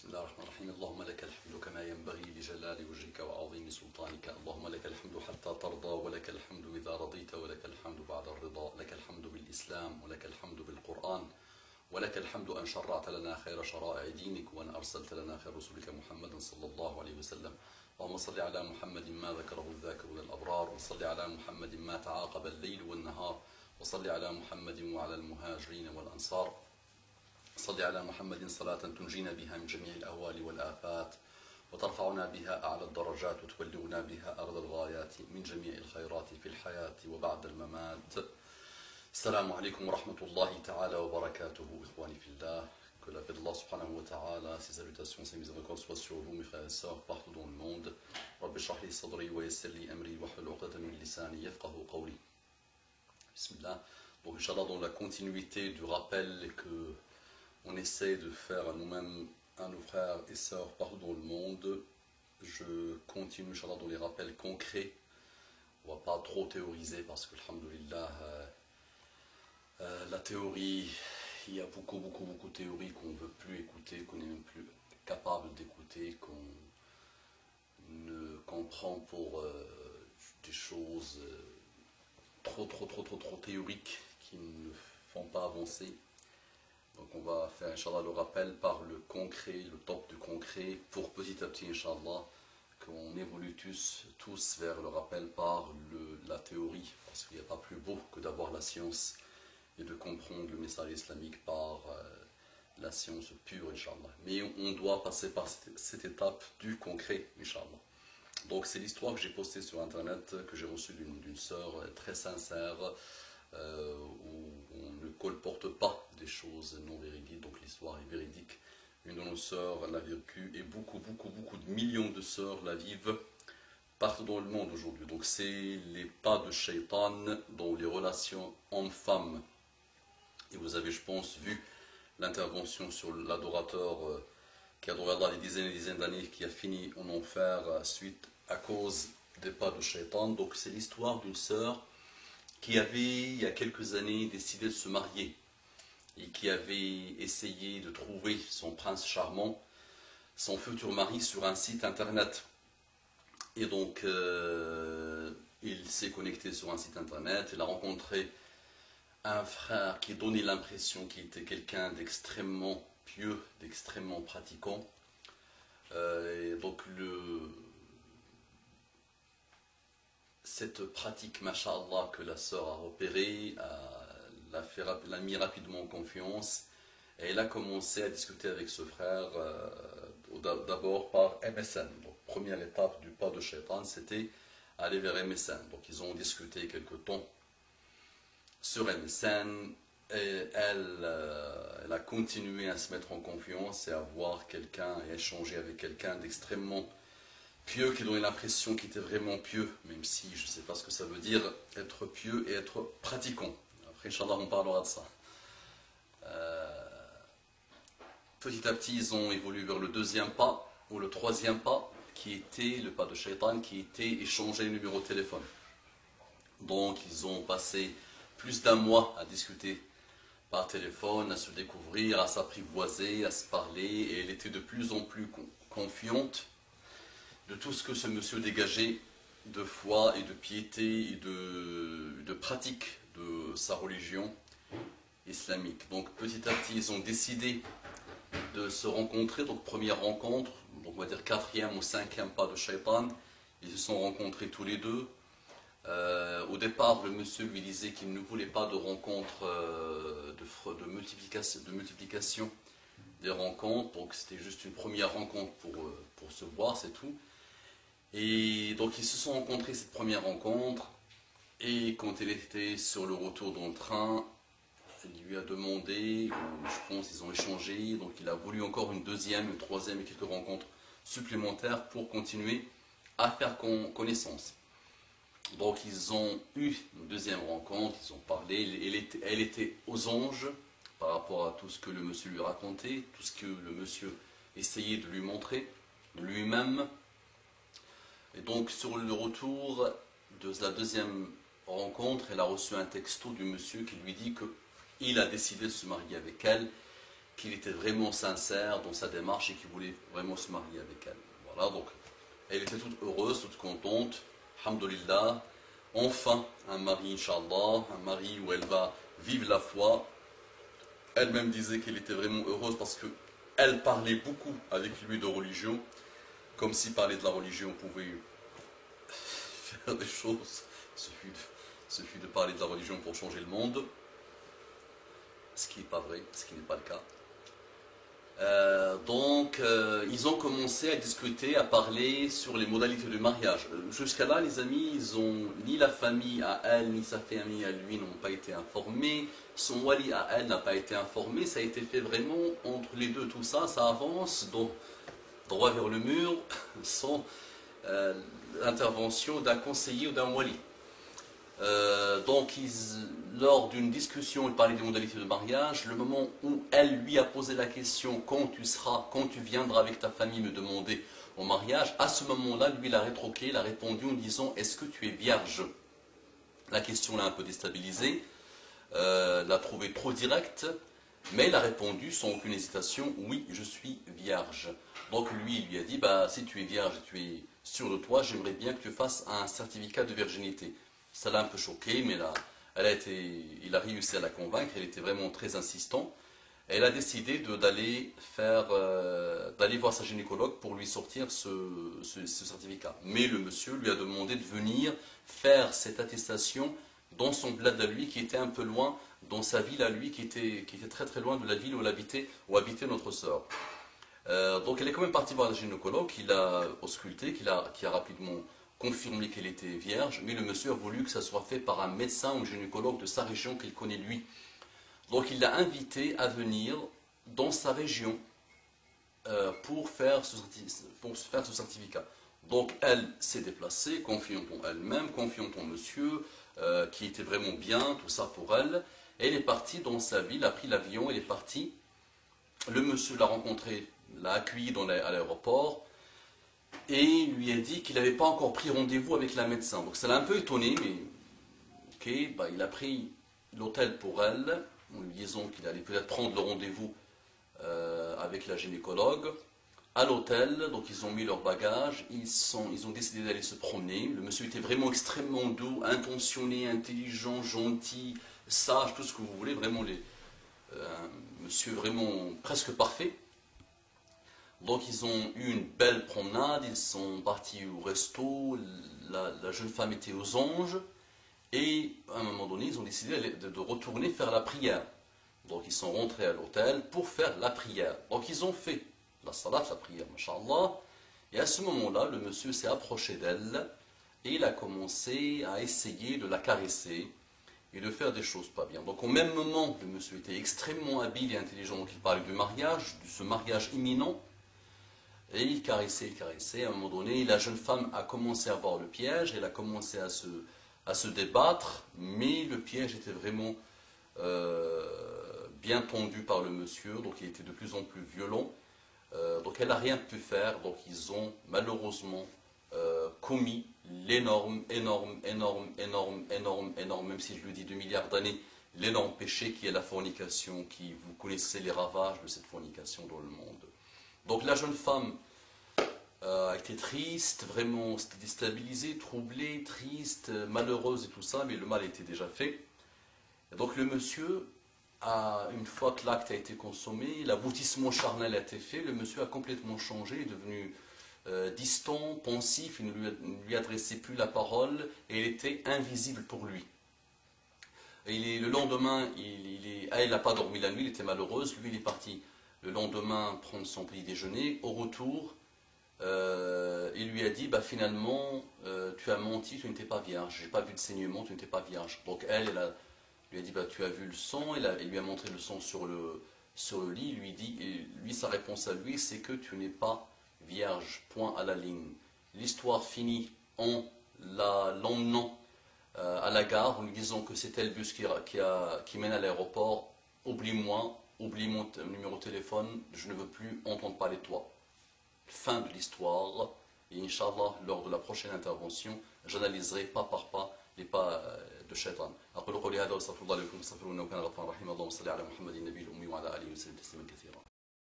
بسم الله الرحمن الرحيم. اللهم لك الحمد كما ينبغي لجلال وجهك وعظيم سلطانك. اللهم لك الحمد حتى ترضى، ولك الحمد إذا رضيت، ولك الحمد بعد الرضا. لك الحمد بالإسلام، ولك الحمد بالقرآن، ولك الحمد أن شرعت لنا خير شرائع دينك، وأن أرسلت لنا خير رسولك محمد صلى الله عليه وسلم. اللهم صل على محمد ما ذكره الذاكرون الأبرار، وصل على محمد ما تعاقب الليل والنهار، وصل على محمد وعلى المهاجرين والأنصار. صل على محمد صلاة تنجينا بها من جميع الأهوال والآفات، وترفعنا بها أعلى الدرجات، وتبلغنا بها أغلى الغايات من جميع الخيرات في الحياة وبعد الممات. السلام عليكم ورحمة الله تعالى وبركاته. إخواني في الله, que la paix d'Allah subhanahu wa ta'ala, ses salutations, ses miséricordes soient sur vous, mes frères et sœurs, partout dans le monde. Rabbi shrah li sadri wa yassir li amri wahlul 'uqdatan min lisani yafqahu qawli. Bismillah. Donc, Inch'Allah, dans la continuité du rappel que on essaie de faire à nous-mêmes, à nos frères et sœurs partout dans le monde, je continue, Inch'Allah, dans les rappels concrets. On ne va pas trop théoriser parce que, alhamdoulilah, la théorie, il y a beaucoup de théories qu'on ne veut plus écouter, qu'on n'est même plus capable d'écouter, qu'on ne comprend pour des choses trop théoriques qui ne font pas avancer. Donc on va faire, Inch'Allah, le rappel par le concret, le top du concret, pour petit à petit, Inch'Allah, qu'on évolue tous vers le rappel par la théorie, parce qu'il n'y a pas plus beau que d'avoir la science et de comprendre le message islamique par la science pure, Inch'Allah. Mais on doit passer par cette étape du concret, Inch'Allah. Donc c'est l'histoire que j'ai postée sur Internet, que j'ai reçue d'une sœur très sincère, où on ne colporte pas des choses non véridiques, donc l'histoire est véridique. Une de nos sœurs l'a vécu et beaucoup de millions de sœurs la vivent partout dans le monde aujourd'hui. Donc c'est les pas de shaitan dans les relations hommes-femmes. Et vous avez, je pense, vu l'intervention sur l'adorateur qui adorait Allah des dizaines et dizaines d'années, qui a fini en enfer suite à cause des pas de shaitan. Donc c'est l'histoire d'une sœur qui avait, il y a quelques années, décidé de se marier et qui avait essayé de trouver son prince charmant, son futur mari, sur un site internet. Et donc, il s'est connecté sur un site internet, il a rencontré un frère qui donnait l'impression qu'il était quelqu'un d'extrêmement pieux, d'extrêmement pratiquant. Et donc, cette pratique, masha'Allah, que la sœur a repérée, l'a mis rapidement en confiance, et elle a commencé à discuter avec ce frère, d'abord par MSN. Donc, première étape du pas de shaitan, c'était aller vers MSN. Donc ils ont discuté quelque temps sur MSN, et elle a continué à se mettre en confiance et à voir quelqu'un, et à échanger avec quelqu'un d'extrêmement pieux, qui donnait l'impression qu'il était vraiment pieux, même si je ne sais pas ce que ça veut dire, être pieux et être pratiquant. Après, Inch'Allah, on parlera de ça. Petit à petit, ils ont évolué vers le deuxième pas, ou le troisième pas, qui était le pas de shaitan, qui était échanger les numéros de téléphone. Donc, ils ont passé plus d'un mois à discuter par téléphone, à se découvrir, à s'apprivoiser, à se parler, et elle était de plus en plus confiante de tout ce que ce monsieur dégageait de foi et de piété et de pratique de sa religion islamique. Donc petit à petit, ils ont décidé de se rencontrer. Donc première rencontre, donc on va dire quatrième ou cinquième pas de shaitan, ils se sont rencontrés tous les deux. Au départ, le monsieur lui disait qu'il ne voulait pas de rencontre, de multiplication des rencontres. Donc c'était juste une première rencontre pour se voir, c'est tout. Et donc ils se sont rencontrés cette première rencontre, et quand il était sur le retour dans le train, il lui a demandé, ou je pense ils ont échangé, donc il a voulu encore une deuxième, une troisième et quelques rencontres supplémentaires pour continuer à faire connaissance. Donc ils ont eu une deuxième rencontre, ils ont parlé, elle était aux anges par rapport à tout ce que le monsieur lui racontait, tout ce que le monsieur essayait de lui montrer, de lui-même. Et donc sur le retour de la deuxième rencontre, elle a reçu un texto du monsieur qui lui dit qu'il a décidé de se marier avec elle, qu'il était vraiment sincère dans sa démarche et qu'il voulait vraiment se marier avec elle. Voilà, donc elle était toute heureuse, toute contente, alhamdoulilah. Enfin, un mari, Inch'Allah, un mari où elle va vivre la foi. Elle-même disait qu'elle était vraiment heureuse parce qu'elle parlait beaucoup avec lui de religion, comme si parler de la religion pouvait faire des choses. Il suffit de parler de la religion pour changer le monde, ce qui n'est pas vrai, ce qui n'est pas le cas. Ils ont commencé à discuter, à parler sur les modalités du mariage. Jusqu'à là, les amis, ni la famille à elle, ni sa famille à lui n'ont pas été informés. Son wali à elle n'a pas été informé. Ça a été fait vraiment entre les deux. Tout ça, ça avance donc, droit vers le mur, sans l'intervention d'un conseiller ou d'un wali. Lors d'une discussion, il parlait des modalités de mariage. Le moment où elle lui a posé la question quand tu viendras avec ta famille me demander au mariage, à ce moment-là, lui, il a rétroqué, il a répondu en disant est-ce que tu es vierge? La question l'a un peu déstabilisé, l'a trouvé trop directe, mais il a répondu sans aucune hésitation oui, je suis vierge. Donc lui, il lui a dit si tu es vierge et tu es sûr de toi, j'aimerais bien que tu fasses un certificat de virginité. Ça l'a un peu choqué, mais il a réussi à la convaincre, elle était vraiment très insistante. Elle a décidé d'aller voir sa gynécologue pour lui sortir ce certificat. Mais le monsieur lui a demandé de venir faire cette attestation dans son bled à lui, qui était un peu loin, dans sa ville à lui, qui était très très loin de la ville où habitait notre sœur. Donc elle est quand même partie voir la gynécologue, qui l'a auscultée, qui a rapidement confirmé qu'elle était vierge, mais le monsieur a voulu que ça soit fait par un médecin ou gynécologue de sa région qu'il connaît lui. Donc il l'a invité à venir dans sa région pour faire ce certificat. Donc elle s'est déplacée, confiante en elle-même, confiante en monsieur, qui était vraiment bien, tout ça pour elle. Et elle est partie dans sa ville, a pris l'avion, elle est partie. Le monsieur l'a rencontré, l'a accueilli à l'aéroport, et lui a dit qu'il n'avait pas encore pris rendez-vous avec la médecin. Donc ça l'a un peu étonné, mais il a pris l'hôtel pour elle, en lui disant qu'il allait peut-être prendre le rendez-vous avec la gynécologue. À l'hôtel, donc ils ont mis leurs bagages, ils ont décidé d'aller se promener. Le monsieur était vraiment extrêmement doux, intentionné, intelligent, gentil, sage, tout ce que vous voulez, vraiment un monsieur vraiment presque parfait. Donc ils ont eu une belle promenade, ils sont partis au resto, la jeune femme était aux anges, et à un moment donné, ils ont décidé de retourner faire la prière. Donc ils sont rentrés à l'hôtel pour faire la prière. Donc ils ont fait la salat, la prière, mashallah, et à ce moment-là, le monsieur s'est approché d'elle, et il a commencé à essayer de la caresser, et de faire des choses pas bien. Donc au même moment, le monsieur était extrêmement habile et intelligent, donc il parlait du mariage, de ce mariage imminent, et il caressait, à un moment donné, la jeune femme a commencé à voir le piège, elle a commencé à se débattre, mais le piège était vraiment bien tendu par le monsieur, donc il était de plus en plus violent, donc elle n'a rien pu faire, donc ils ont malheureusement commis l'énorme, même si je le dis 2 milliards d'années, l'énorme péché qui est la fornication, qui vous connaissez les ravages de cette fornication dans le monde. Donc la jeune femme a été triste, vraiment déstabilisée, troublée, triste, malheureuse et tout ça, mais le mal était déjà fait. Et donc le monsieur, une fois que l'acte a été consommé, l'aboutissement charnel a été fait, le monsieur a complètement changé, il est devenu distant, pensif, il ne lui adressait plus la parole et il était invisible pour lui. Et le lendemain, elle n'a pas dormi la nuit, il était malheureuse, lui il est parti le lendemain prendre son petit déjeuner. Au retour, il lui a dit finalement tu as menti, tu n'étais pas vierge, j'ai pas vu de saignement, tu n'étais pas vierge. Donc elle lui a dit tu as vu le sang, il lui a montré le sang sur le lit, lui sa réponse à lui c'est que tu n'es pas vierge, point à la ligne. L'histoire finit en l'emmenant à la gare en lui disant que c'était le bus qui mène à l'aéroport. Oublie-moi, oublie mon numéro de téléphone, je ne veux plus entendre parler de toi. Fin de l'histoire, et Inch'Allah, lors de la prochaine intervention, j'analyserai pas par pas les pas de shaitan. أقول قولي هذا واستغفر الله لكم، استغفروه إنه كان غفورا رحيما. اللهم صل على محمد النبي الأمي وعلى آله وسلم تسليما كثيرا.